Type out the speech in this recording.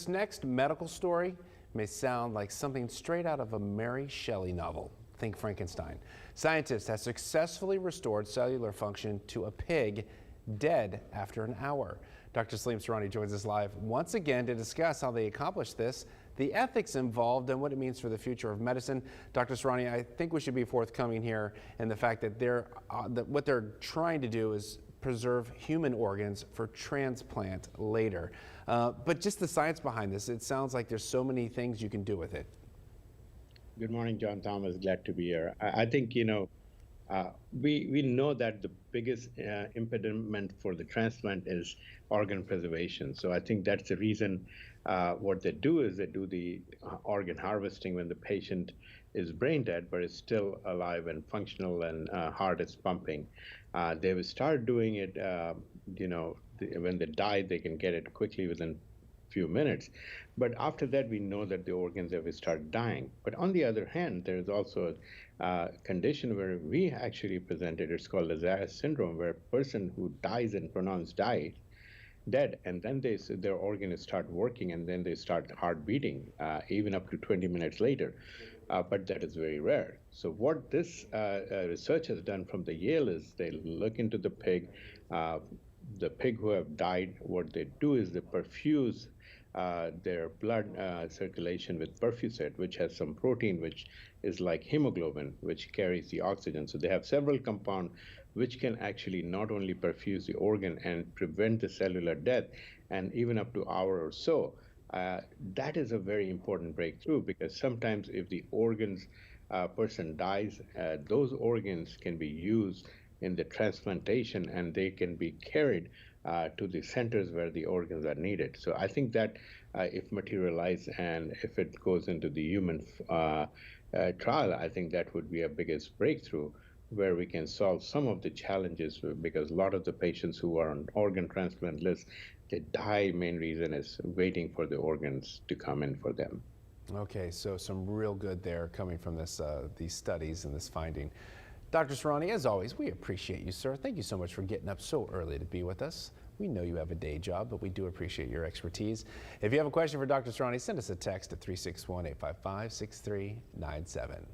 This next medical story may sound like something straight out of a Mary Shelley novel. Think Frankenstein. Scientists have successfully restored cellular function to a pig dead after an hour. Dr. Salim Surani joins us live once again to discuss how they accomplished this, the ethics involved, and what it means for the future of medicine. Dr. Surani, I think we should be forthcoming here in the fact that what they're trying to do is preserve human organs for transplant later. But just the science behind this, it sounds like there's so many things you can do with it. Good morning, John Thomas. Glad to be here. I think, we know that the biggest impediment for the transplant is organ preservation. So I think that's the reason what they do is they do the organ harvesting when the patient is brain dead, but is still alive and functional and heart is pumping. They will start doing it, when they die, they can get it quickly within few minutes. But after that, we know that the organs have started dying. But on the other hand, there is also a condition where we actually presented, it's called Lazarus syndrome, where a person who dies and pronounced dead, and then their organs start working, and then they start heart beating, even up to 20 minutes later. But that is very rare. So what this research has done from the Yale is they look into the pig who have died. What they do is they perfuse their blood circulation with perfusit, which has some protein which is like hemoglobin, which carries the oxygen. So they have several compounds which can actually not only perfuse the organ and prevent the cellular death, and even up to an hour or so. That is a very important breakthrough, because sometimes if the person dies, those organs can be used in the transplantation, and they can be carried to the centers where the organs are needed. So I think that if materialized and if it goes into the human trial, I think that would be a biggest breakthrough where we can solve some of the challenges, because a lot of the patients who are on organ transplant list, they die. Main reason is waiting for the organs to come in for them. Okay, so some real good there coming from this, these studies and this finding. Dr. Surani, as always, we appreciate you, sir. Thank you so much for getting up so early to be with us. We know you have a day job, but we do appreciate your expertise. If you have a question for Dr. Surani, send us a text at 361-855-6397.